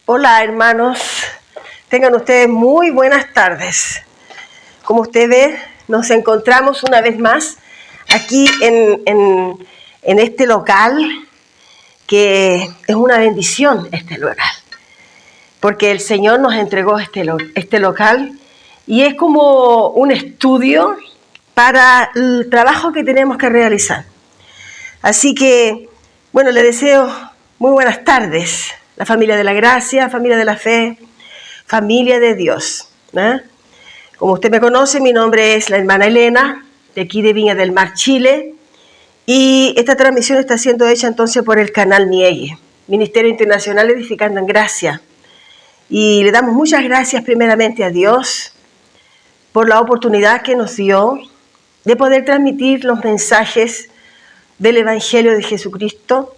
Hola hermanos, tengan ustedes muy buenas tardes. Como usted ve, nos encontramos una vez más aquí en este local, que es una bendición este local, porque el Señor nos entregó este local y es como un estudio para el trabajo que tenemos que realizar. Así que, bueno, le deseo muy buenas tardes, la familia de la gracia, familia de la fe, familia de Dios. Como usted me conoce, mi nombre es la hermana Elena, de aquí de Viña del Mar, Chile, y esta transmisión está siendo hecha entonces por el canal Miegue, Ministerio Internacional Edificando en Gracia. Y le damos muchas gracias primeramente a Dios por la oportunidad que nos dio de poder transmitir los mensajes del Evangelio de Jesucristo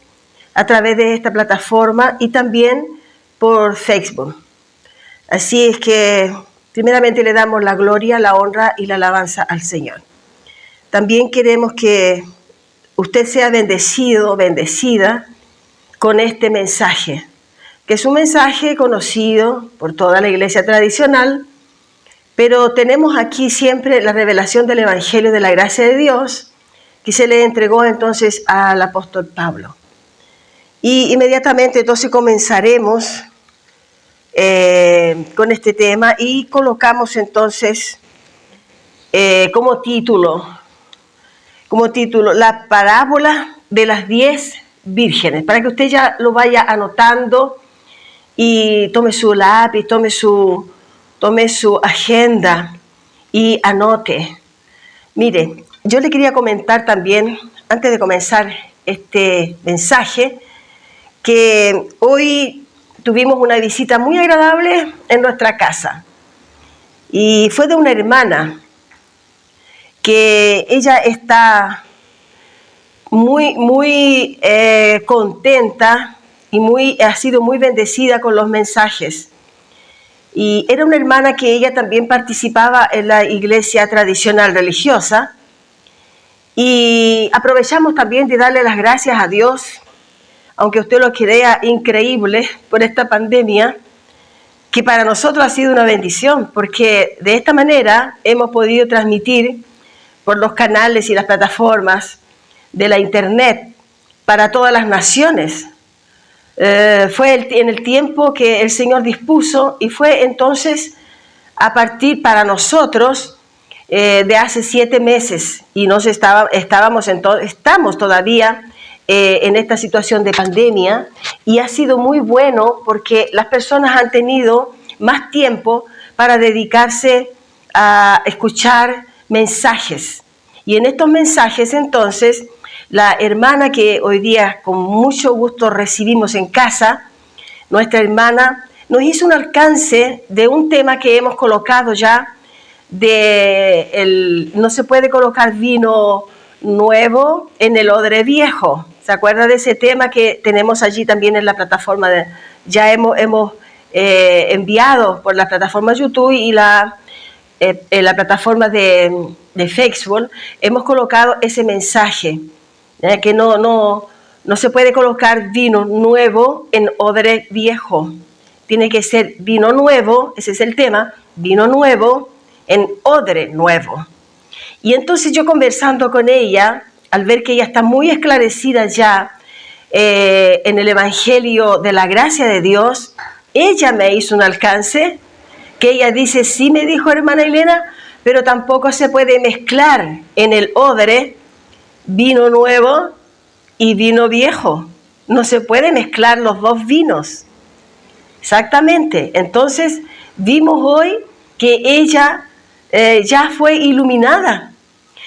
a través de esta plataforma y también por Facebook. Así es que primeramente le damos la gloria, la honra y la alabanza al Señor. También queremos que usted sea bendecido, bendecida con este mensaje, que es un mensaje conocido por toda la iglesia tradicional, pero tenemos aquí siempre la revelación del Evangelio de la gracia de Dios, que se le entregó entonces al apóstol Pablo. Y inmediatamente entonces comenzaremos con este tema y colocamos entonces como título la parábola de las 10 vírgenes, para que usted ya lo vaya anotando y tome su lápiz, tome su agenda y anote. Mire, yo le quería comentar también, antes de comenzar este mensaje, que hoy tuvimos una visita muy agradable en nuestra casa. Y fue de una hermana que ella está muy contenta y ha sido muy bendecida con los mensajes. Y era una hermana que ella también participaba en la iglesia tradicional religiosa. Y aprovechamos también de darle las gracias a Dios, aunque usted lo crea increíble por esta pandemia, que para nosotros ha sido una bendición, porque de esta manera hemos podido transmitir por los canales y las plataformas de la internet para todas las naciones. Fue en el tiempo que el Señor dispuso y fue entonces a partir para nosotros de hace 7 meses y estamos todavía en esta situación de pandemia, y ha sido muy bueno porque las personas han tenido más tiempo para dedicarse a escuchar mensajes. Y en estos mensajes entonces la hermana que hoy día con mucho gusto recibimos en casa, nuestra hermana nos hizo un alcance de un tema que hemos colocado ya, no se puede colocar vino nuevo en el odre viejo. ¿Se acuerda de ese tema que tenemos allí también en la plataforma? Ya hemos enviado por la plataforma YouTube y en la plataforma de Facebook, hemos colocado ese mensaje, que no se puede colocar vino nuevo en odre viejo. Tiene que ser vino nuevo, ese es el tema, vino nuevo en odre nuevo. Y entonces yo, conversando con ella, al ver que ella está muy esclarecida ya en el Evangelio de la gracia de Dios, ella me hizo un alcance que ella dice: sí, me dijo hermana Elena, pero tampoco se puede mezclar en el odre vino nuevo y vino viejo. No se puede mezclar los dos vinos. Exactamente. Entonces vimos hoy que ella ya fue iluminada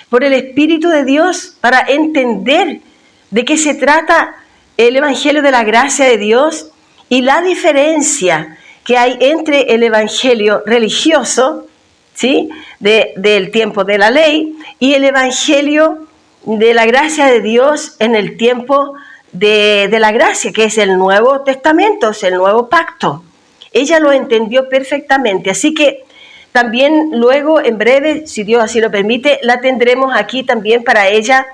por el Espíritu de Dios para entender de qué se trata el Evangelio de la gracia de Dios y la diferencia que hay entre el Evangelio religioso, ¿sí?, del tiempo de la ley, y el Evangelio de la gracia de Dios en el tiempo de la gracia, que es el Nuevo Testamento, es el Nuevo Pacto. Ella lo entendió perfectamente, así que también luego, en breve, si Dios así lo permite, la tendremos aquí también para ella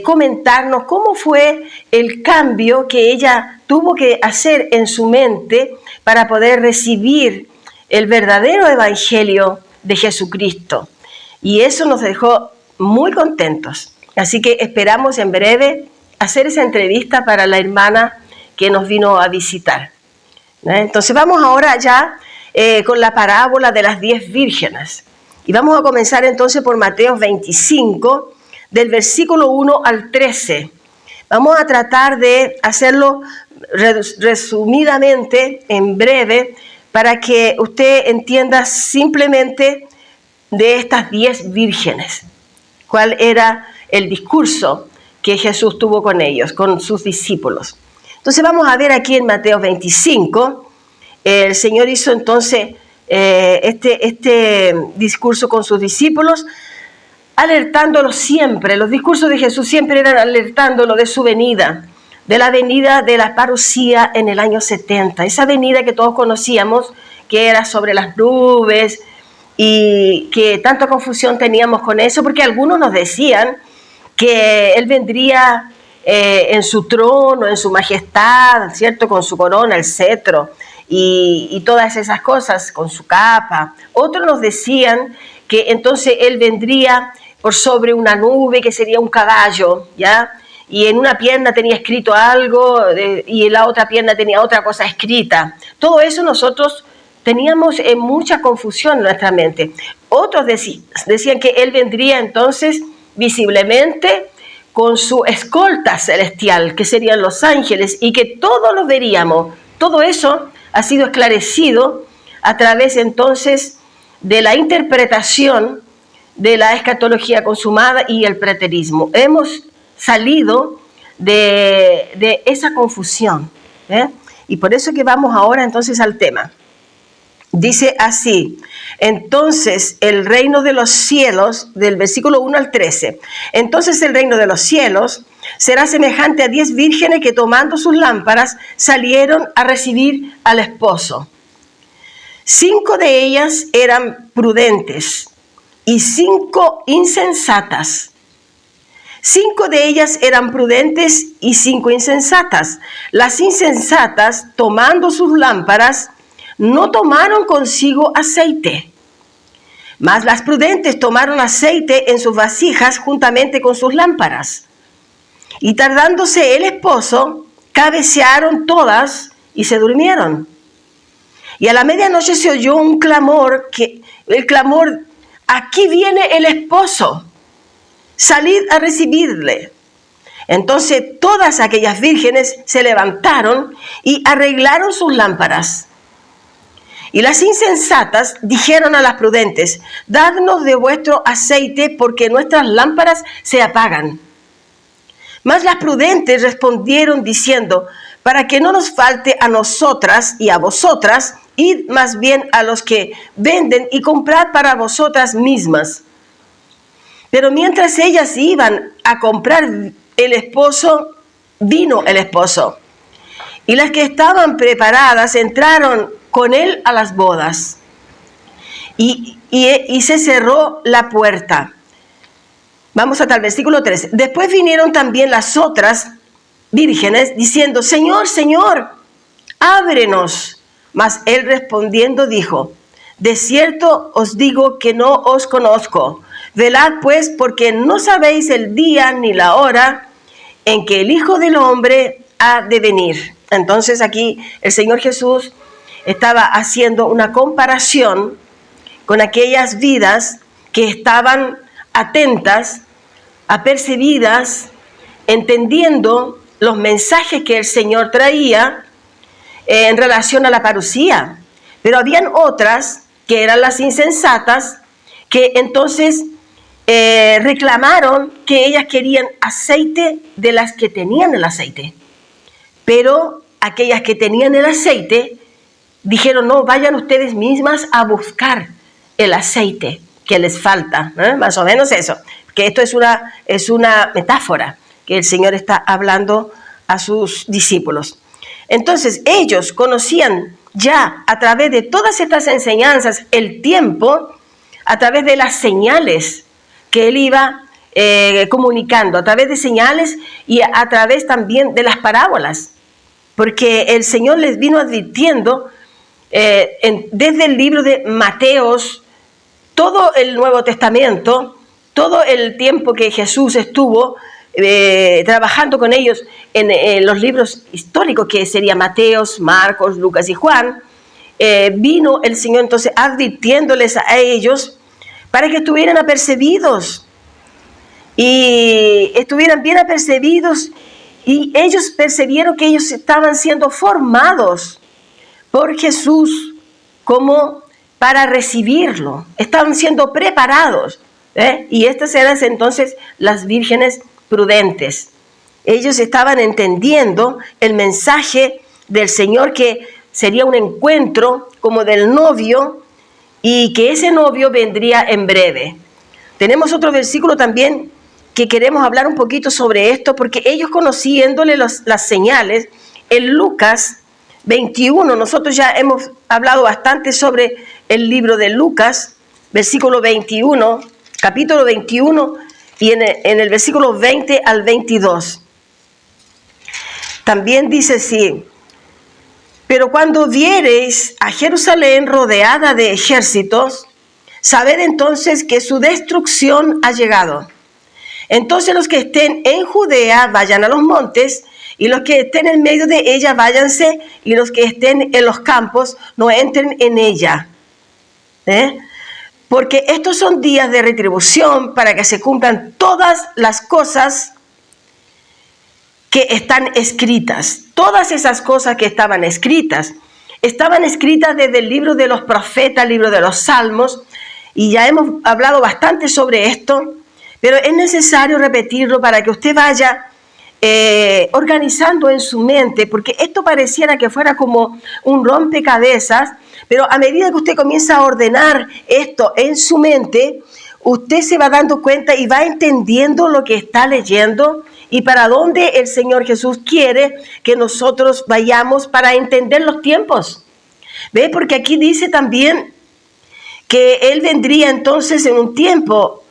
comentarnos cómo fue el cambio que ella tuvo que hacer en su mente para poder recibir el verdadero evangelio de Jesucristo. Y eso nos dejó muy contentos. Así que esperamos en breve hacer esa entrevista para la hermana que nos vino a visitar. Entonces vamos ahora ya con la parábola de las 10 vírgenes. Y vamos a comenzar entonces por Mateo 25, del versículo 1 al 13. Vamos a tratar de hacerlo resumidamente, en breve, para que usted entienda simplemente de estas 10 vírgenes. ¿Cuál era el discurso que Jesús tuvo con ellos, con sus discípulos? Entonces vamos a ver aquí en Mateo 25, el Señor hizo entonces este discurso con sus discípulos, alertándolos siempre. Los discursos de Jesús siempre eran alertándolo de su venida, de la venida de la parucía en el año 70, esa venida que todos conocíamos, que era sobre las nubes, y que tanta confusión teníamos con eso, porque algunos nos decían que Él vendría en su trono, en su majestad, ¿cierto? Con su corona, el cetro, y todas esas cosas, con su capa. Otros nos decían que entonces Él vendría por sobre una nube, que sería un caballo, ¿ya? Y en una pierna tenía escrito algo, y en la otra pierna tenía otra cosa escrita. Todo eso nosotros teníamos mucha confusión en nuestra mente. Otros decían que Él vendría entonces visiblemente con su escolta celestial, que serían los ángeles, y que todos los veríamos. Todo eso ha sido esclarecido a través entonces de la interpretación de la escatología consumada y el preterismo. Hemos salido de esa confusión, y por eso que vamos ahora entonces al tema. Dice así: entonces el reino de los cielos, del versículo 1 al 13, entonces el reino de los cielos será semejante a 10 vírgenes que, tomando sus lámparas, salieron a recibir al esposo. 5 de ellas eran prudentes y 5 insensatas. 5 de ellas eran prudentes y 5 insensatas. Las insensatas, tomando sus lámparas, no tomaron consigo aceite, mas las prudentes tomaron aceite en sus vasijas juntamente con sus lámparas. Y tardándose el esposo, cabecearon todas y se durmieron. Y a la medianoche se oyó un clamor, aquí viene el esposo, salid a recibirle. Entonces todas aquellas vírgenes se levantaron y arreglaron sus lámparas. Y las insensatas dijeron a las prudentes: dadnos de vuestro aceite, porque nuestras lámparas se apagan. Mas las prudentes respondieron diciendo: para que no nos falte a nosotras y a vosotras, id más bien a los que venden y comprad para vosotras mismas. Pero mientras ellas iban a comprar vino el esposo. Y las que estaban preparadas entraron con él a las bodas. Y se cerró la puerta. Vamos hasta el versículo 13. Después vinieron también las otras vírgenes diciendo: Señor, Señor, ábrenos. Mas él respondiendo dijo: de cierto os digo que no os conozco. Velad pues, porque no sabéis el día ni la hora en que el Hijo del Hombre ha de venir. Entonces aquí el Señor Jesús estaba haciendo una comparación con aquellas vidas que estaban atentas, apercibidas, entendiendo los mensajes que el Señor traía en relación a la parucía. Pero habían otras, que eran las insensatas, que entonces reclamaron que ellas querían aceite de las que tenían el aceite. Pero aquellas que tenían el aceite dijeron: no, vayan ustedes mismas a buscar el aceite que les falta, más o menos eso, que esto es una metáfora que el Señor está hablando a sus discípulos. Entonces ellos conocían ya a través de todas estas enseñanzas el tiempo, a través de las señales que él iba comunicando, a través de señales y a través también de las parábolas, porque el Señor les vino advirtiendo desde el libro de Mateos, todo el Nuevo Testamento, todo el tiempo que Jesús estuvo trabajando con ellos en los libros históricos, que serían Mateos, Marcos, Lucas y Juan, vino el Señor entonces advirtiéndoles a ellos para que estuvieran apercibidos y estuvieran bien apercibidos, y ellos percibieron que ellos estaban siendo formados por Jesús como para recibirlo, estaban siendo preparados, y estas eran entonces las vírgenes prudentes. Ellos estaban entendiendo el mensaje del Señor, que sería un encuentro como del novio, y que ese novio vendría en breve. Tenemos otro versículo también que queremos hablar un poquito sobre esto, porque ellos, conociéndole las señales, en Lucas 21, nosotros ya hemos hablado bastante sobre el libro de Lucas, versículo 21, capítulo 21, y en el versículo 20 al 22. También dice así: pero cuando viereis a Jerusalén rodeada de ejércitos, sabed entonces que su destrucción ha llegado. Entonces los que estén en Judea vayan a los montes, y los que estén en medio de ella váyanse, y los que estén en los campos no entren en ella. Porque estos son días de retribución, para que se cumplan todas las cosas que están escritas. Todas esas cosas que estaban escritas desde el libro de los profetas, el libro de los salmos, y ya hemos hablado bastante sobre esto, pero es necesario repetirlo para que usted vaya organizando en su mente, porque esto pareciera que fuera como un rompecabezas, pero a medida que usted comienza a ordenar esto en su mente, usted se va dando cuenta y va entendiendo lo que está leyendo y para dónde el Señor Jesús quiere que nosotros vayamos para entender los tiempos. ¿Ve? Porque aquí dice también que Él vendría entonces en un tiempo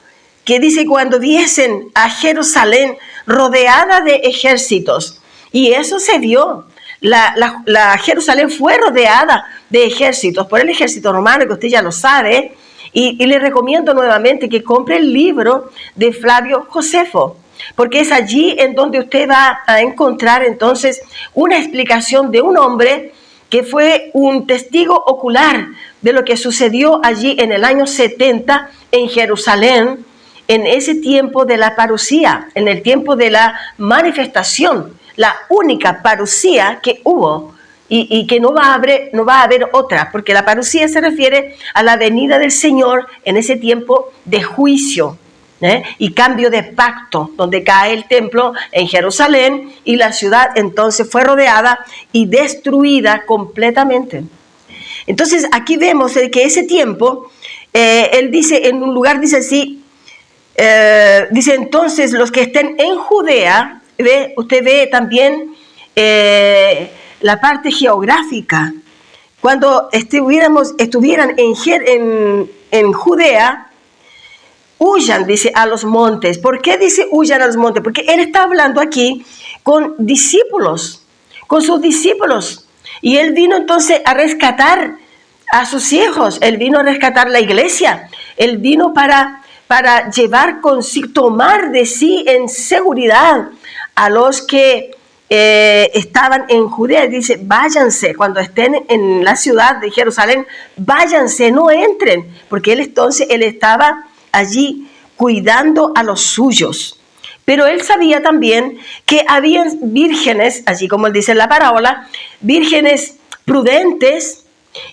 que dice cuando viesen a Jerusalén rodeada de ejércitos. Y eso se vio. La Jerusalén fue rodeada de ejércitos por el ejército romano, que usted ya lo sabe. Y le recomiendo nuevamente que compre el libro de Flavio Josefo, porque es allí en donde usted va a encontrar entonces una explicación de un hombre que fue un testigo ocular de lo que sucedió allí en el año 70 en Jerusalén, en ese tiempo de la parucía, en el tiempo de la manifestación, la única parucía que hubo, y que no va a haber otra, porque la parucía se refiere a la venida del Señor en ese tiempo de juicio y cambio de pacto, donde cae el templo en Jerusalén y la ciudad entonces fue rodeada y destruida completamente. Entonces aquí vemos que ese tiempo, él dice, en un lugar dice así, dice entonces los que estén en Judea, usted ve también la parte geográfica. Cuando estuvieran en Judea, huyan, dice, a los montes. ¿Por qué dice huyan a los montes? Porque él está hablando aquí con discípulos, con sus discípulos. Y él vino entonces a rescatar a sus hijos, él vino a rescatar la iglesia, él vino para llevar consigo, tomar de sí en seguridad a los que estaban en Judea. Dice, váyanse, cuando estén en la ciudad de Jerusalén, váyanse, no entren, porque él estaba allí cuidando a los suyos. Pero él sabía también que había vírgenes, así como él dice en la parábola, vírgenes prudentes,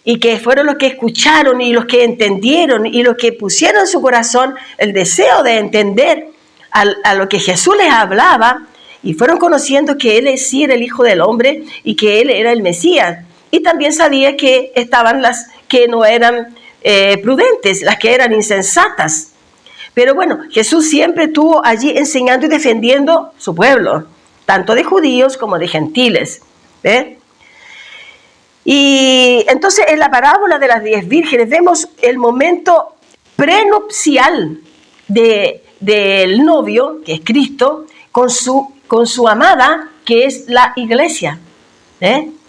y que fueron los que escucharon y los que entendieron y los que pusieron en su corazón el deseo de entender a lo que Jesús les hablaba, y fueron conociendo que él sí era el Hijo del Hombre y que él era el Mesías. Y también sabía que estaban las que no eran prudentes, las que eran insensatas. Pero bueno, Jesús siempre estuvo allí enseñando y defendiendo su pueblo, tanto de judíos como de gentiles. Y entonces en la parábola de las 10 vírgenes vemos el momento prenupcial del novio, que es Cristo, con su amada, que es la iglesia.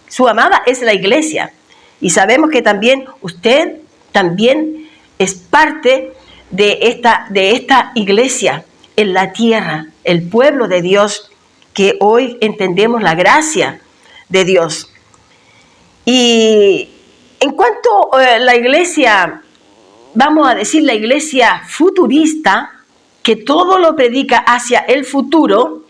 Su amada es la iglesia. Y sabemos que también usted también es parte de esta iglesia en la tierra, el pueblo de Dios, que hoy entendemos la gracia de Dios. Y en cuanto a la iglesia, vamos a decir la iglesia futurista, que todo lo predica hacia el futuro,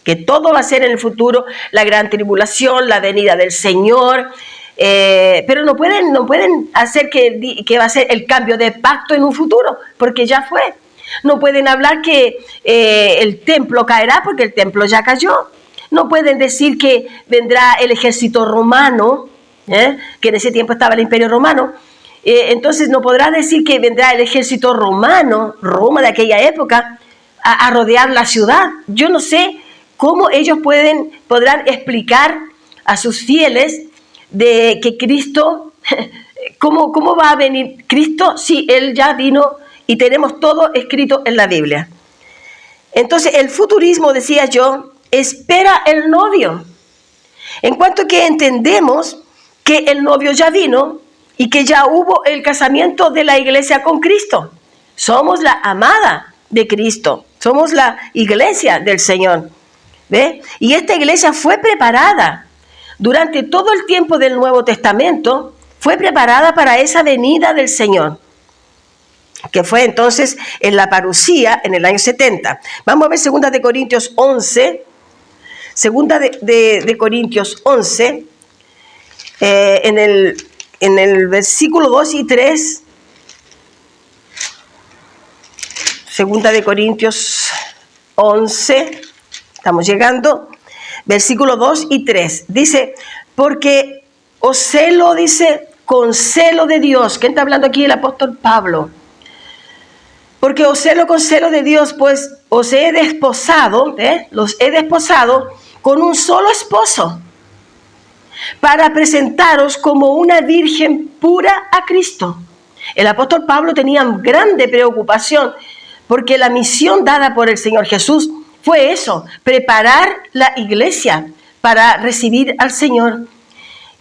que todo va a ser en el futuro, la gran tribulación, la venida del Señor, pero no pueden hacer que va a ser el cambio de pacto en un futuro, porque ya fue. No pueden hablar que el templo caerá, porque el templo ya cayó. No pueden decir que vendrá el ejército romano, que en ese tiempo estaba el imperio romano. Entonces no podrá decir que vendrá el ejército romano, Roma de aquella época, a rodear la ciudad. Yo no sé cómo ellos podrán explicar a sus fieles de que Cristo, cómo va a venir Cristo si Él ya vino y tenemos todo escrito en la Biblia. Entonces el futurismo, decía yo, espera el novio. En cuanto que entendemos que el novio ya vino y que ya hubo el casamiento de la iglesia con Cristo. Somos la amada de Cristo, somos la iglesia del Señor. ¿Ve? Y esta iglesia fue preparada durante todo el tiempo del Nuevo Testamento, fue preparada para esa venida del Señor, que fue entonces en la parusía en el año 70. Vamos a ver 2 de Corintios 11, 2 de Corintios 11, en el versículo 2 y 3, 2 de Corintios 11, estamos llegando, versículo 2 y 3, dice, porque os celo, dice, con celo de Dios. ¿Quién está hablando aquí? El apóstol Pablo. Porque os celo con celo de Dios, pues os he desposado, los he desposado con un solo esposo, para presentaros como una virgen pura a Cristo. El apóstol Pablo tenía grande preocupación, porque la misión dada por el Señor Jesús fue eso, preparar la iglesia para recibir al Señor.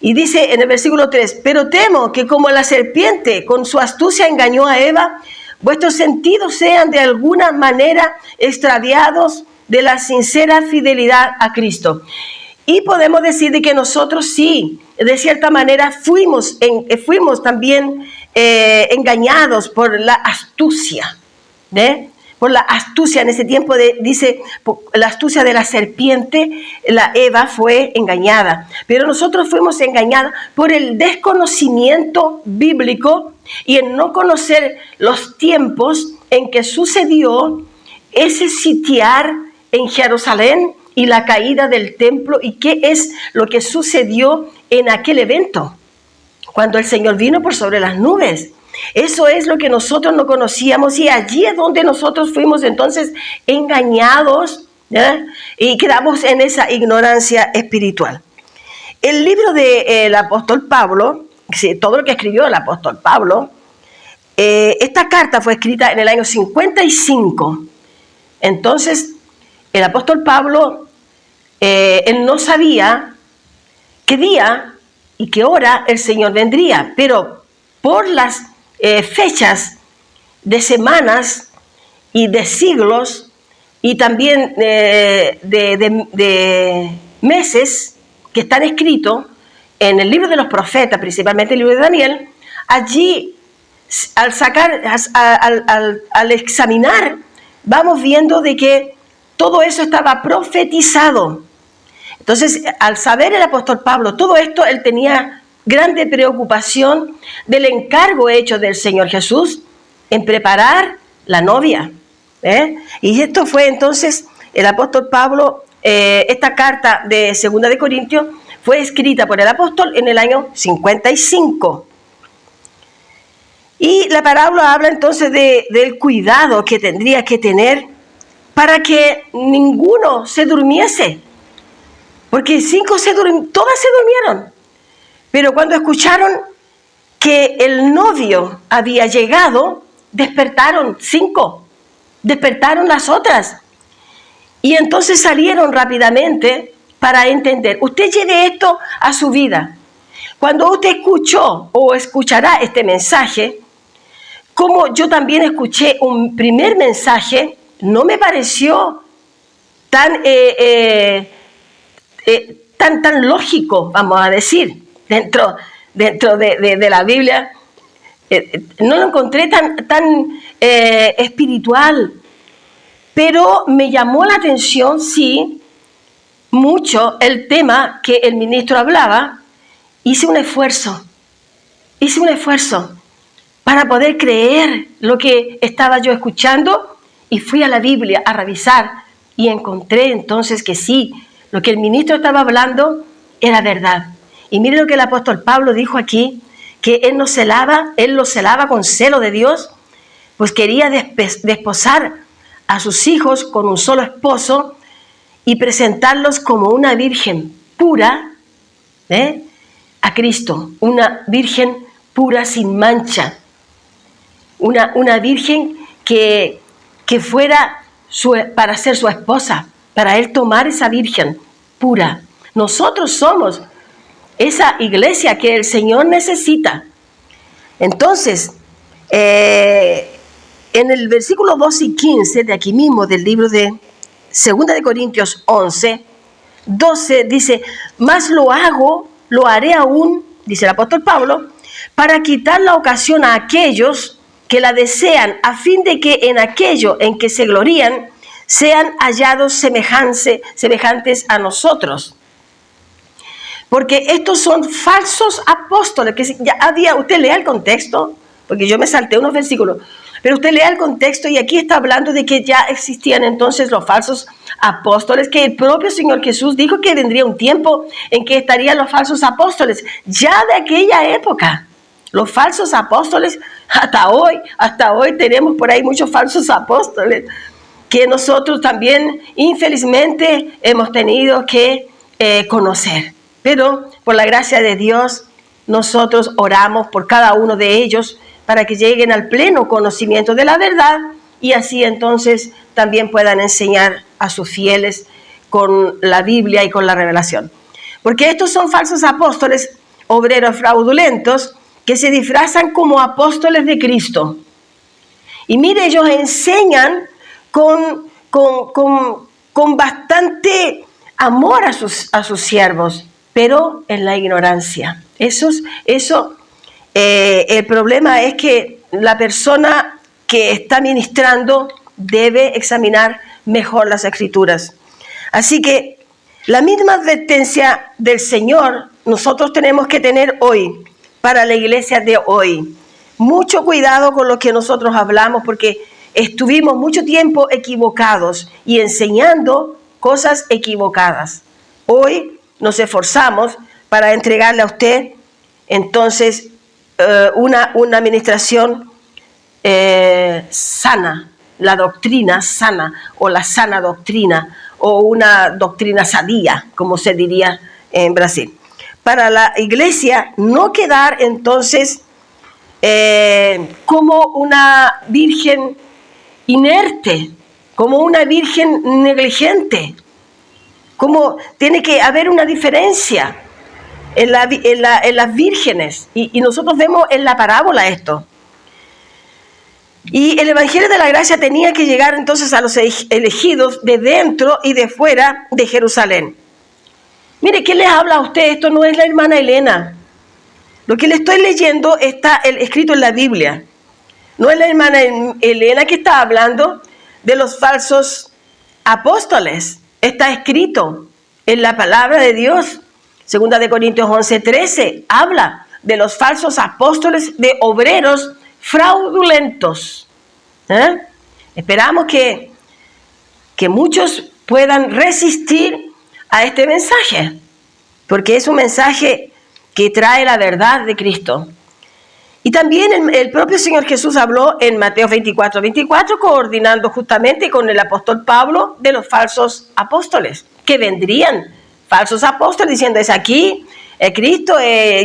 Y dice en el versículo 3, pero temo que como la serpiente con su astucia engañó a Eva, vuestros sentidos sean de alguna manera extraviados de la sincera fidelidad a Cristo. Y podemos decir de que nosotros sí, de cierta manera fuimos también engañados por la astucia, por la astucia en ese tiempo, dice, la astucia de la serpiente, la Eva fue engañada. Pero nosotros fuimos engañados por el desconocimiento bíblico y en no conocer los tiempos en que sucedió ese sitiar en Jerusalén y la caída del templo y qué es lo que sucedió en aquel evento, cuando el Señor vino por sobre las nubes. Eso es lo que nosotros no conocíamos y allí es donde nosotros fuimos entonces engañados, y quedamos en esa ignorancia espiritual. El libro del apóstol Pablo, todo lo que escribió el apóstol Pablo, esta carta fue escrita en el año 55. Entonces, el apóstol Pablo, él no sabía qué día y qué hora el Señor vendría, pero por las fechas de semanas y de siglos y también de meses que están escritos en el libro de los profetas, principalmente el libro de Daniel, allí al examinar vamos viendo de que todo eso estaba profetizado. Entonces, al saber el apóstol Pablo todo esto, él tenía grande preocupación del encargo hecho del Señor Jesús en preparar la novia. Y esto fue entonces el apóstol Pablo, esta carta de 2 de Corintios fue escrita por el apóstol en el año 55. Y la parábola habla entonces del cuidado que tendría que tener para que ninguno se durmiese. Porque todas se durmieron. Pero cuando escucharon que el novio había llegado, despertaron 5, despertaron las otras. Y entonces salieron rápidamente para entender. Usted lleve esto a su vida. Cuando usted escuchó o escuchará este mensaje, como yo también escuché un primer mensaje, no me pareció tan lógico, vamos a decir, dentro de la Biblia. No lo encontré tan espiritual, pero me llamó la atención, sí, mucho el tema que el ministro hablaba. Hice un esfuerzo para poder creer lo que estaba yo escuchando y fui a la Biblia a revisar y encontré entonces que sí, lo que el ministro estaba hablando era verdad. Y mire lo que el apóstol Pablo dijo aquí, que él lo celaba con celo de Dios, pues quería desposar a sus hijos con un solo esposo y presentarlos como una virgen pura, a Cristo, una virgen pura sin mancha, una virgen que fuera para ser su esposa, para él tomar esa virgen pura. Nosotros somos esa iglesia que el Señor necesita. Entonces, en el versículo 2 y 15 de aquí mismo del libro de 2 de Corintios 11, 12 dice, mas lo haré aún, dice el apóstol Pablo, para quitar la ocasión a aquellos que la desean, a fin de que en aquello en que se glorían sean hallados semejantes a nosotros. Porque estos son falsos apóstoles, que ya había, usted lea el contexto, porque yo me salté unos versículos, pero usted lea el contexto y aquí está hablando de que ya existían entonces los falsos apóstoles, que el propio Señor Jesús dijo que vendría un tiempo en que estarían los falsos apóstoles, ya de aquella época. Los falsos apóstoles, hasta hoy tenemos por ahí muchos falsos apóstoles, que nosotros también infelizmente hemos tenido que conocer. Pero por la gracia de Dios, nosotros oramos por cada uno de ellos para que lleguen al pleno conocimiento de la verdad y así entonces también puedan enseñar a sus fieles con la Biblia y con la revelación. Porque estos son falsos apóstoles, obreros fraudulentos, que se disfrazan como apóstoles de Cristo. Y mire, ellos enseñan con bastante amor a sus siervos, pero en la ignorancia. El problema es que la persona que está ministrando debe examinar mejor las Escrituras. Así que la misma advertencia del Señor nosotros tenemos que tener hoy para la iglesia de hoy. Mucho cuidado con lo que nosotros hablamos porque estuvimos mucho tiempo equivocados y enseñando cosas equivocadas. Hoy nos esforzamos para entregarle a usted entonces una administración sana, la doctrina sana o la sana doctrina o una doctrina sabia, como se diría en Brasil. Para la iglesia no quedar entonces como una virgen inerte, como una virgen negligente. Como tiene que haber una diferencia en las vírgenes. Y nosotros vemos en la parábola esto. Y el Evangelio de la Gracia tenía que llegar entonces a los elegidos de dentro y de fuera de Jerusalén. Mire, ¿qué les habla a usted? Esto no es la hermana Elena. Lo que le estoy leyendo está escrito en la Biblia. No es la hermana Elena que está hablando de los falsos apóstoles. Está escrito en la palabra de Dios. 2 de Corintios 11:13 habla de los falsos apóstoles, de obreros fraudulentos. Esperamos que muchos puedan resistir a este mensaje, porque es un mensaje que trae la verdad de Cristo. Y también el propio Señor Jesús habló en Mateo 24:24, coordinando justamente con el apóstol Pablo de los falsos apóstoles, que vendrían falsos apóstoles diciendo, es aquí Cristo,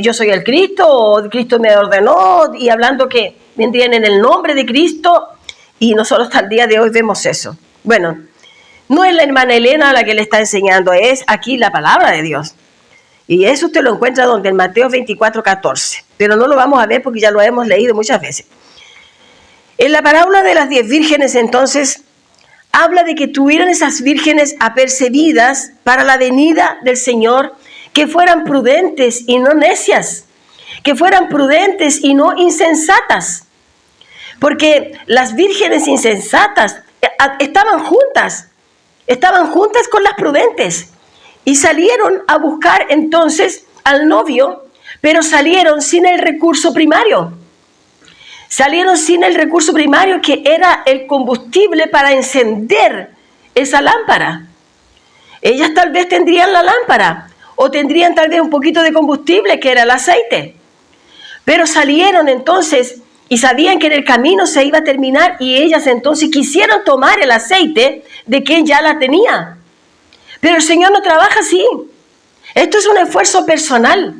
yo soy el Cristo, o Cristo me ordenó, y hablando que vendrían en el nombre de Cristo, y nosotros hasta el día de hoy vemos eso. Bueno, no es la hermana Elena la que le está enseñando, es aquí la palabra de Dios. Y eso usted lo encuentra donde en Mateo 24:14, pero no lo vamos a ver porque ya lo hemos leído muchas veces. En la parábola de las 10 vírgenes, entonces, habla de que tuvieron esas vírgenes apercibidas para la venida del Señor, que fueran prudentes y no necias, que fueran prudentes y no insensatas, porque las vírgenes insensatas estaban juntas con las prudentes y salieron a buscar entonces al novio, pero salieron sin el recurso primario. Salieron sin el recurso primario, que era el combustible para encender esa lámpara. Ellas tal vez tendrían la lámpara o tendrían tal vez un poquito de combustible, que era el aceite. Pero salieron entonces y sabían que en el camino se iba a terminar, y ellas entonces quisieron tomar el aceite de quien ya la tenía. Pero el Señor no trabaja así. Esto es un esfuerzo personal.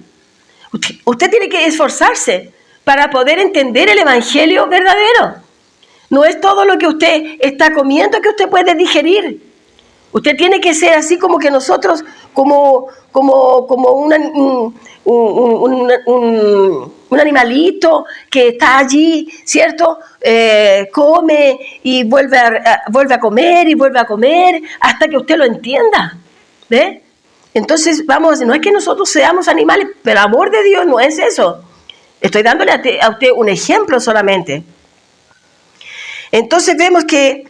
Usted tiene que esforzarse para poder entender el evangelio verdadero. No es todo lo que usted está comiendo que usted puede digerir. Usted tiene que ser así como que nosotros, como un animalito que está allí, ¿cierto? Come y vuelve a comer y vuelve a comer hasta que usted lo entienda. ¿Ve? Entonces, vamos, no es que nosotros seamos animales, pero el amor de Dios no es eso. Estoy dándole a usted un ejemplo solamente. Entonces vemos que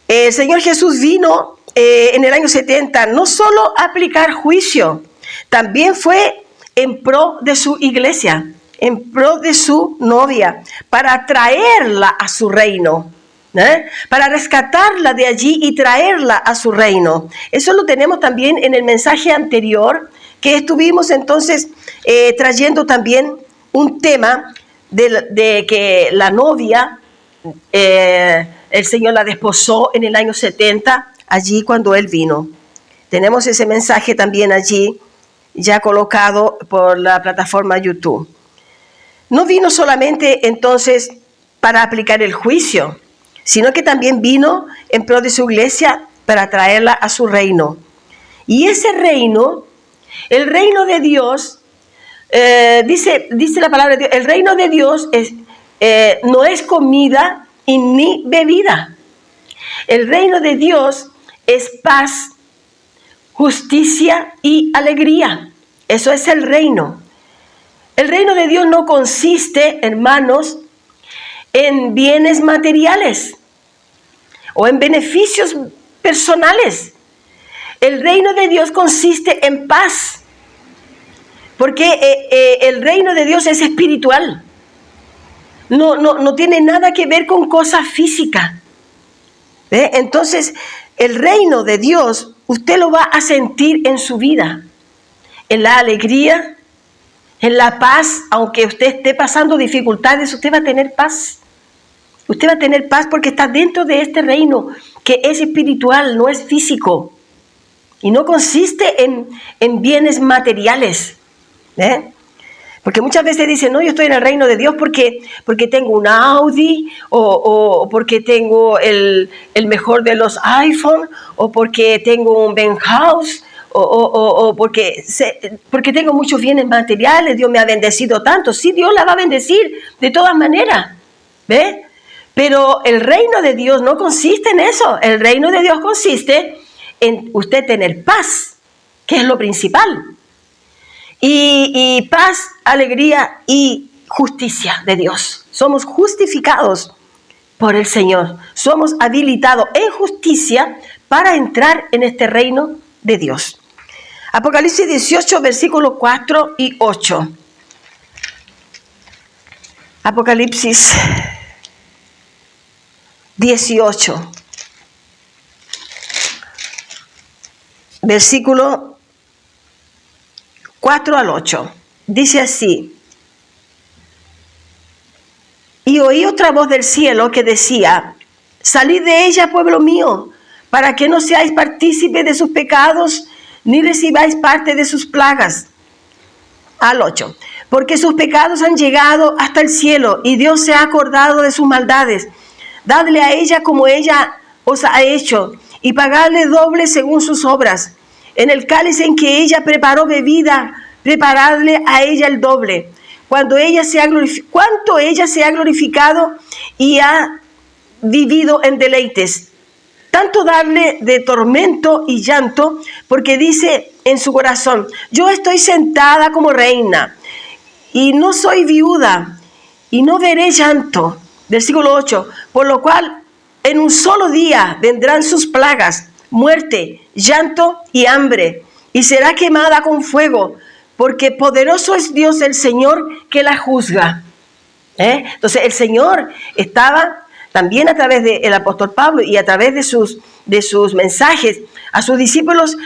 el Señor Jesús vino en el año 70 no solo a aplicar juicio, también fue en pro de su iglesia, en pro de su novia, para traerla a su reino, para rescatarla de allí y traerla a su reino. Eso lo tenemos también en el mensaje anterior, que estuvimos entonces trayendo también un tema de que la novia, el Señor la desposó en el año 70, allí cuando Él vino. Tenemos ese mensaje también allí, ya colocado por la plataforma YouTube. No vino solamente entonces para aplicar el juicio, sino que también vino en pro de su iglesia para traerla a su reino. Y ese reino, el reino de Dios, dice la palabra de Dios, el reino de Dios no es comida y ni bebida. El reino de Dios es paz, justicia y alegría. Eso es el reino. El reino de Dios no consiste, hermanos, en bienes materiales o en beneficios personales. El reino de Dios consiste en paz, porque el reino de Dios es espiritual. No tiene nada que ver con cosas físicas. ¿Ve? Entonces, el reino de Dios, usted lo va a sentir en su vida, en la alegría, en la paz. Aunque usted esté pasando dificultades, usted va a tener paz. Usted va a tener paz porque está dentro de este reino que es espiritual, no es físico. Y no consiste en bienes materiales. Porque muchas veces dicen, no, yo estoy en el reino de Dios porque tengo un Audi, o porque tengo el mejor de los iPhone, o porque tengo un Penthouse, o porque tengo muchos bienes materiales. Dios me ha bendecido tanto. Sí, Dios la va a bendecir de todas maneras. ¿Ve? Pero el reino de Dios no consiste en eso. El reino de Dios consiste en usted tener paz, que es lo principal. Y paz, alegría y justicia de Dios. Somos justificados por el Señor. Somos habilitados en justicia para entrar en este reino de Dios. Apocalipsis 18, versículos 4 y 8. Apocalipsis 18, versículo 4 al 8. Dice así: y oí otra voz del cielo que decía: salid de ella, pueblo mío, para que no seáis partícipes de sus pecados, ni recibáis parte de sus plagas. al 8. Porque sus pecados han llegado hasta el cielo y Dios se ha acordado de sus maldades. Dadle a ella como ella os ha hecho y pagadle doble según sus obras. En el cáliz en que ella preparó bebida, preparadle a ella el doble. Cuanto ella se ha glorificado y ha vivido en deleites. Tanto darle de tormento y llanto, porque dice en su corazón, yo estoy sentada como reina, y no soy viuda, y no veré llanto. Versículo 8, por lo cual en un solo día vendrán sus plagas, muerte, llanto y hambre, y será quemada con fuego, porque poderoso es Dios el Señor que la juzga. Entonces el Señor estaba también a través del apóstol Pablo y a través de sus mensajes a sus discípulos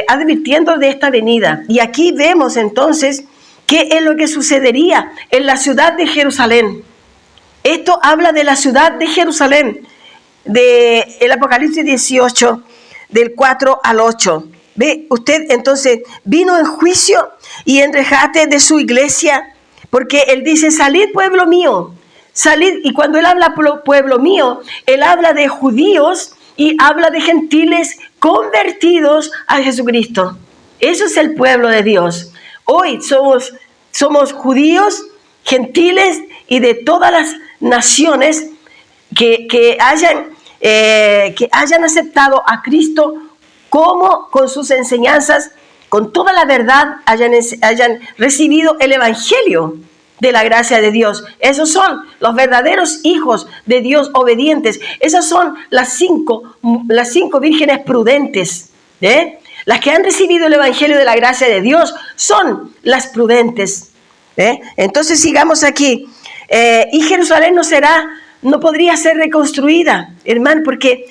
advirtiendo de esta venida. Y aquí vemos entonces qué es lo que sucedería en la ciudad de Jerusalén. Esto habla de la ciudad de Jerusalén, del Apocalipsis 18, del 4 al 8. Ve usted, entonces, vino en juicio y en rescate de su iglesia, porque él dice, salid pueblo mío, salid. Y cuando él habla pueblo mío, él habla de judíos y habla de gentiles convertidos a Jesucristo. Eso es el pueblo de Dios. Hoy somos judíos, gentiles y de todas las naciones que hayan aceptado a Cristo como con sus enseñanzas, con toda la verdad, hayan recibido el evangelio de la gracia de Dios. Esos son los verdaderos hijos de Dios obedientes. Esas son las cinco vírgenes prudentes. Las que han recibido el evangelio de la gracia de Dios son las prudentes. Entonces sigamos aquí. Y Jerusalén no podría ser reconstruida, hermano, porque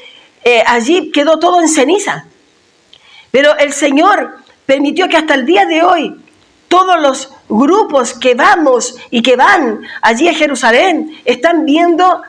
allí quedó todo en ceniza. Pero el Señor permitió que hasta el día de hoy todos los grupos que vamos y que van allí a Jerusalén están viendo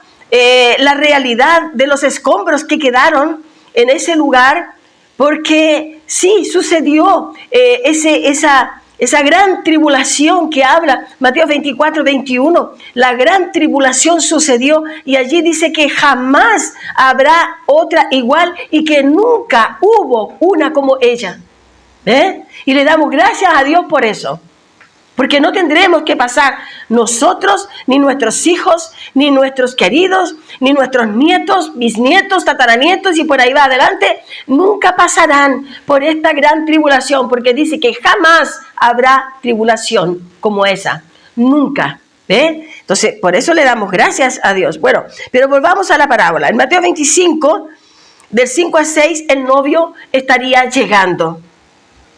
la realidad de los escombros que quedaron en ese lugar, porque sí sucedió esa gran tribulación que habla Mateo 24, 21, la gran tribulación sucedió y allí dice que jamás habrá otra igual y que nunca hubo una como ella. Y le damos gracias a Dios por eso, porque no tendremos que pasar nosotros, ni nuestros hijos, ni nuestros queridos, ni nuestros nietos, bisnietos, tataranietos y por ahí va adelante, nunca pasarán por esta gran tribulación, porque dice que jamás habrá tribulación como esa, nunca. Entonces, por eso le damos gracias a Dios. Bueno, pero volvamos a la parábola. En Mateo 25, del 5 al 6, el novio estaría llegando.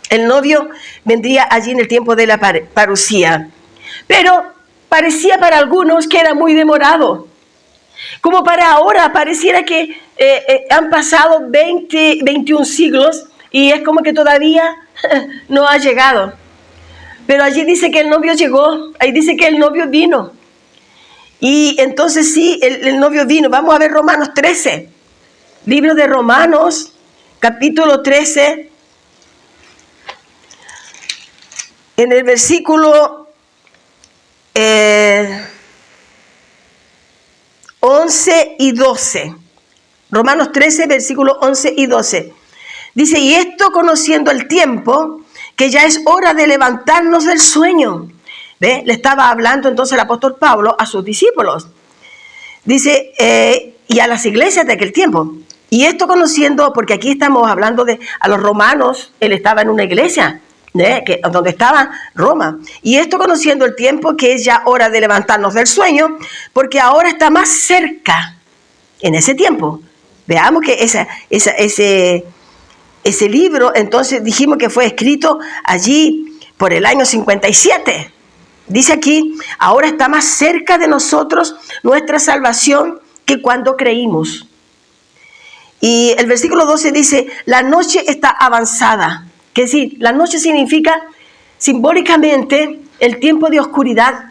El novio vendría allí en el tiempo de la parucía. Pero parecía para algunos que era muy demorado. Como para ahora, pareciera que han pasado 21 siglos y es como que todavía no ha llegado. Pero allí dice que el novio llegó, ahí dice que el novio vino. Y entonces sí, el novio vino. Vamos a ver Romanos 13. Libro de Romanos, capítulo 13. En el versículo 11 y 12. Romanos 13, versículos 11 y 12. Dice, y esto conociendo el tiempo, que ya es hora de levantarnos del sueño. ¿Ve? Le estaba hablando entonces el apóstol Pablo a sus discípulos. Dice, y a las iglesias de aquel tiempo. Y esto conociendo, porque aquí estamos hablando a los romanos, él estaba en una iglesia, donde estaba Roma. Y esto conociendo el tiempo, que es ya hora de levantarnos del sueño, porque ahora está más cerca en ese tiempo. Veamos que ese libro, entonces dijimos que fue escrito allí por el año 57. Dice aquí, ahora está más cerca de nosotros nuestra salvación que cuando creímos. Y el versículo 12 dice, la noche está avanzada. Que decir, la noche significa simbólicamente el tiempo de oscuridad,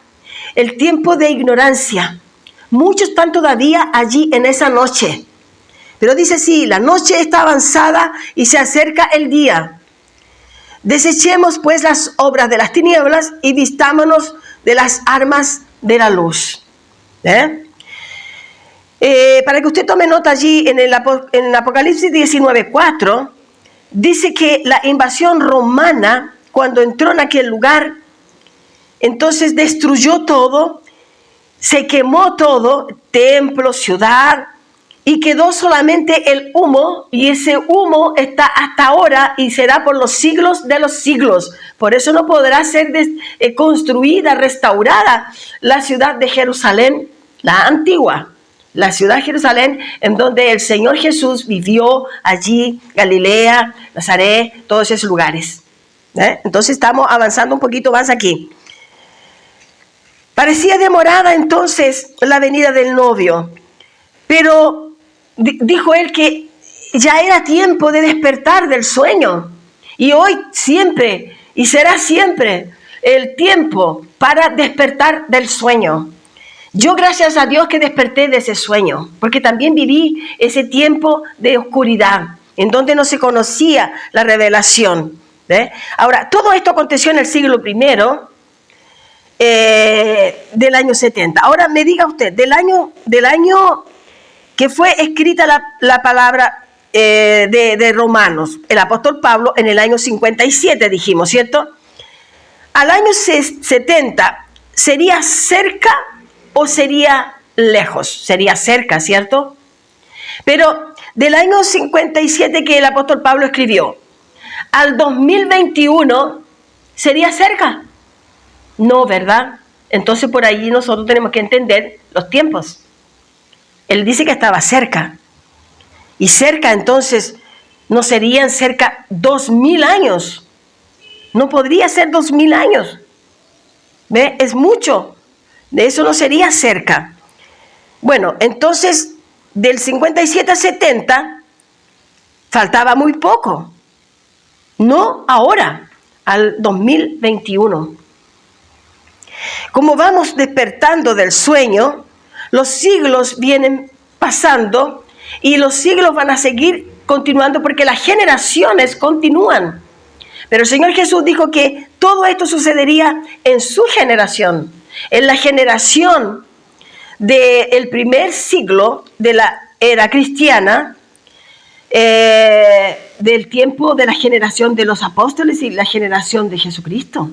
el tiempo de ignorancia. Muchos están todavía allí en esa noche. Pero dice sí, la noche está avanzada y se acerca el día. Desechemos pues las obras de las tinieblas y vistámonos de las armas de la luz. Para que usted tome nota allí en Apocalipsis 19:4, dice que la invasión romana, cuando entró en aquel lugar, entonces destruyó todo, se quemó todo, templo, ciudad, y quedó solamente el humo, y ese humo está hasta ahora y será por los siglos de los siglos. Por eso no podrá ser construida, restaurada la ciudad de Jerusalén, la antigua, la ciudad de Jerusalén, en donde el Señor Jesús vivió allí, Galilea, Nazaret, todos esos lugares. Entonces estamos avanzando un poquito más aquí. Parecía demorada entonces la venida del novio, pero dijo él que ya era tiempo de despertar del sueño. Y hoy siempre, y será siempre, el tiempo para despertar del sueño. Yo, gracias a Dios, que desperté de ese sueño, porque también viví ese tiempo de oscuridad, en donde no se conocía la revelación. Ahora, todo esto aconteció en el siglo I del año 70. Ahora me diga usted, del año que fue escrita la palabra de Romanos, el apóstol Pablo, en el año 57, dijimos, ¿cierto? Al año 70, ¿sería cerca o sería lejos? Sería cerca, ¿cierto? Pero del año 57 que el apóstol Pablo escribió, al 2021, ¿sería cerca? No, ¿verdad? Entonces por ahí nosotros tenemos que entender los tiempos. Él dice que estaba cerca. Y cerca entonces no serían cerca 2000 años. No podría ser 2000 años. ¿Ve? Es mucho. De eso no sería cerca. Bueno, entonces del 57 a 70 faltaba muy poco. No ahora, al 2021. Como vamos despertando del sueño, los siglos vienen pasando y los siglos van a seguir continuando porque las generaciones continúan. Pero el Señor Jesús dijo que todo esto sucedería en su generación, en la generación del primer siglo de la era cristiana, del tiempo de la generación de los apóstoles y la generación de Jesucristo.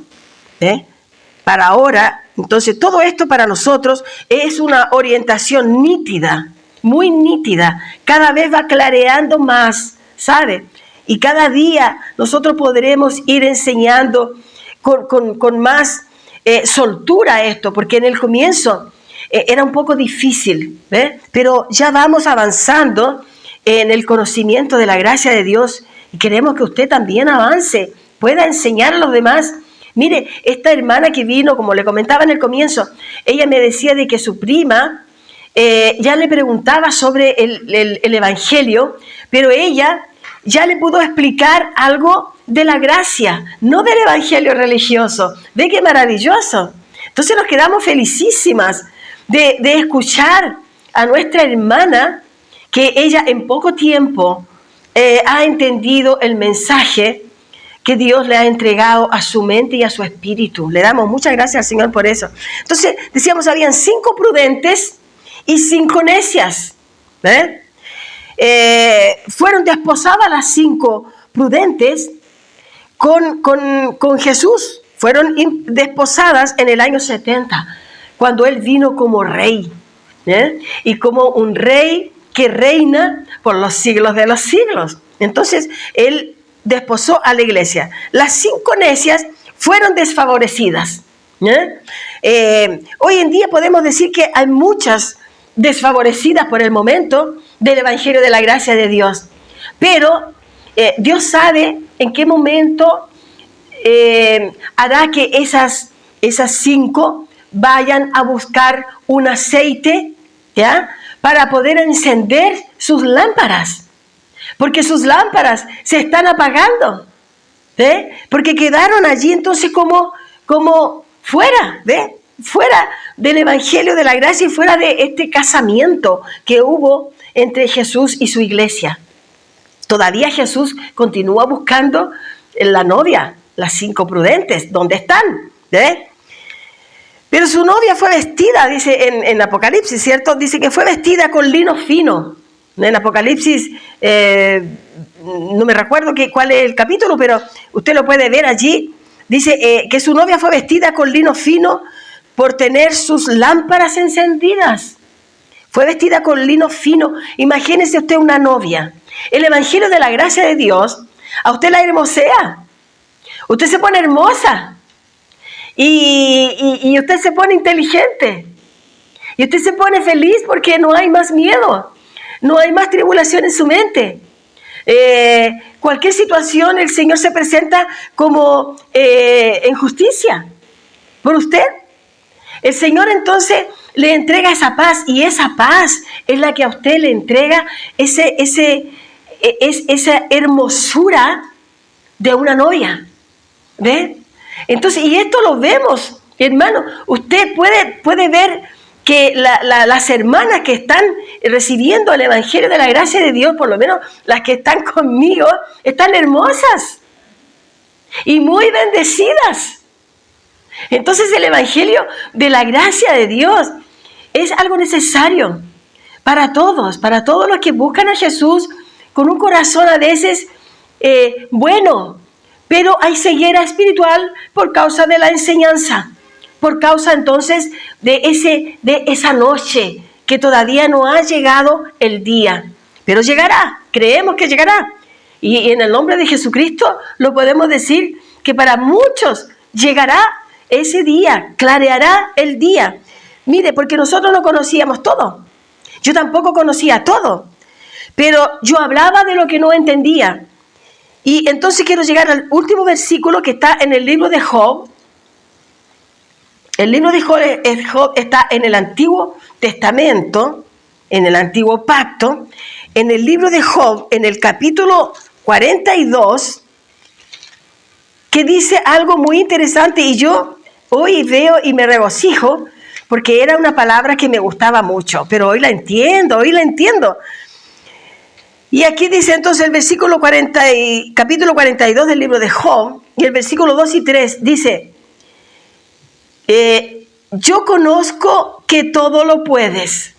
Para ahora, entonces todo esto para nosotros es una orientación nítida, muy nítida, cada vez va clareando más, ¿sabe? Y cada día nosotros podremos ir enseñando con más soltura esto, porque en el comienzo era un poco difícil, pero ya vamos avanzando en el conocimiento de la gracia de Dios y queremos que usted también avance, pueda enseñar a los demás. Mire, esta hermana que vino, como le comentaba en el comienzo, ella me decía de que su prima ya le preguntaba sobre el Evangelio, pero ella ya le pudo explicar algo de la gracia, no del Evangelio religioso. ¿Ve qué maravilloso? Entonces nos quedamos felicísimas de escuchar a nuestra hermana que ella en poco tiempo ha entendido el mensaje que Dios le ha entregado a su mente y a su espíritu. Le damos muchas gracias al Señor por eso. Entonces, decíamos, habían 5 prudentes y 5 necias. Fueron desposadas las 5 prudentes con Jesús. Fueron desposadas en el año 70, cuando Él vino como rey. Y como un rey que reina por los siglos de los siglos. Entonces, Él desposó a la iglesia. Las 5 necias fueron desfavorecidas. Hoy en día podemos decir que hay muchas desfavorecidas por el momento del Evangelio de la gracia de Dios. Pero Dios sabe en qué momento hará que esas 5 vayan a buscar un aceite, ¿ya?, para poder encender sus lámparas. Porque sus lámparas se están apagando, porque quedaron allí entonces como fuera, fuera del Evangelio de la gracia y fuera de este casamiento que hubo entre Jesús y su iglesia. Todavía Jesús continúa buscando la novia, las 5 prudentes, ¿dónde están? Pero su novia fue vestida, dice en Apocalipsis, ¿cierto? Dice que fue vestida con lino fino. En Apocalipsis, no me recuerdo cuál es el capítulo, pero usted lo puede ver allí. Dice que su novia fue vestida con lino fino por tener sus lámparas encendidas. Fue vestida con lino fino. Imagínese usted una novia. El Evangelio de la gracia de Dios a usted la hermosea. Usted se pone hermosa. Y usted se pone inteligente. Y usted se pone feliz porque no hay más miedo. No hay más tribulación en su mente. Cualquier situación el Señor se presenta como en justicia por usted. El Señor entonces le entrega esa paz, y esa paz es la que a usted le entrega esa hermosura de una novia. ¿Ve? Entonces, y esto lo vemos, hermano. Usted puede ver que las hermanas que están recibiendo el Evangelio de la gracia de Dios, por lo menos las que están conmigo, están hermosas y muy bendecidas. Entonces el Evangelio de la gracia de Dios es algo necesario para todos los que buscan a Jesús con un corazón a veces bueno, pero hay ceguera espiritual por causa de la enseñanza, por causa entonces de esa noche que todavía no ha llegado el día, pero llegará, creemos que llegará, y en el nombre de Jesucristo lo podemos decir que para muchos llegará ese día, clareará el día. Mire, porque nosotros no conocíamos todo. Yo tampoco conocía todo. Pero yo hablaba de lo que no entendía. Y entonces quiero llegar al último versículo que está en el libro de Job. El libro de Job está en el Antiguo Testamento, en el Antiguo Pacto. En el libro de Job, en el capítulo 42, que dice algo muy interesante, y yo hoy veo y me regocijo porque era una palabra que me gustaba mucho, pero hoy la entiendo. Y aquí dice entonces el versículo 40, capítulo 42 del libro de Job, y el versículo 2 y 3 dice, yo conozco que todo lo puedes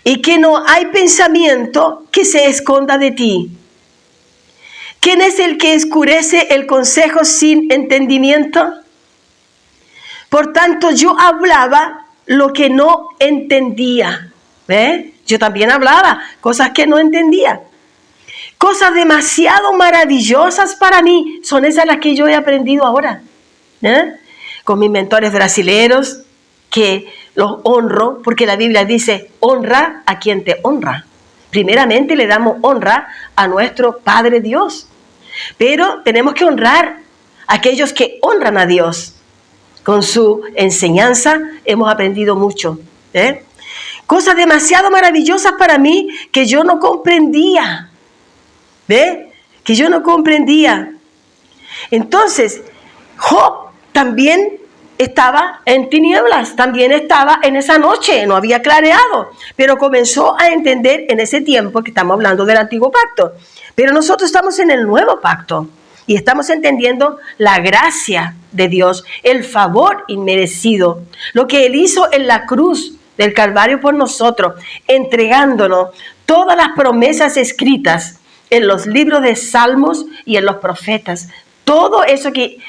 y que no hay pensamiento que se esconda de ti. ¿Quién es el que escurece el consejo sin entendimiento? Por tanto, yo hablaba lo que no entendía. ¿Ve? Yo también hablaba cosas que no entendía. Cosas demasiado maravillosas para mí son esas las que yo he aprendido ahora. Con mis mentores brasileños, que los honro, porque la Biblia dice, honra a quien te honra. Primeramente le damos honra a nuestro Padre Dios. Pero tenemos que honrar a aquellos que honran a Dios. Con su enseñanza hemos aprendido mucho. Cosas demasiado maravillosas para mí que yo no comprendía. ¿Ve? Que yo no comprendía. Entonces, Job también estaba en tinieblas, también estaba en esa noche, no había clareado, pero comenzó a entender en ese tiempo que estamos hablando del antiguo pacto. Pero nosotros estamos en el nuevo pacto y estamos entendiendo la gracia de Dios, el favor inmerecido, lo que Él hizo en la cruz del Calvario por nosotros, entregándonos todas las promesas escritas en los libros de Salmos y en los profetas. Todo eso que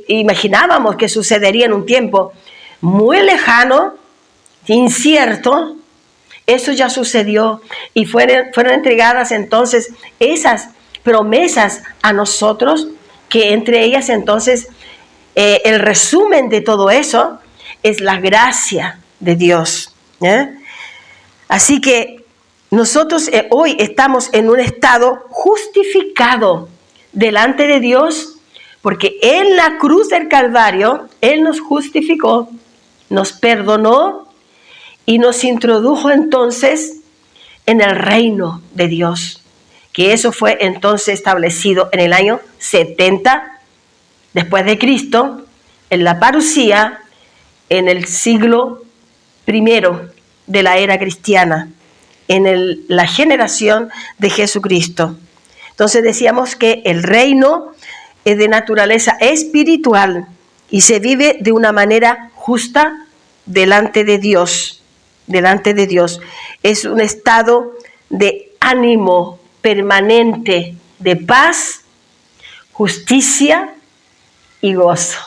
imaginábamos que sucedería en un tiempo muy lejano, incierto, eso ya sucedió y fueron entregadas entonces esas promesas a nosotros, que entre ellas entonces el resumen de todo eso es la gracia de Dios. Así que nosotros hoy estamos en un estado justificado delante de Dios, porque en la cruz del Calvario Él nos justificó, nos perdonó y nos introdujo entonces en el reino de Dios, que eso fue entonces establecido en el año 70 después de Cristo, en la parusía, en el siglo I de la era cristiana, en la generación de Jesucristo. Entonces decíamos que el reino es de naturaleza espiritual y se vive de una manera justa delante de Dios. Delante de Dios. Es un estado de ánimo permanente, de paz, justicia y gozo.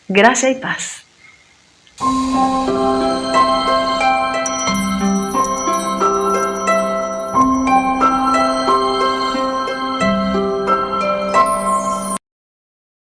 Gracia y paz.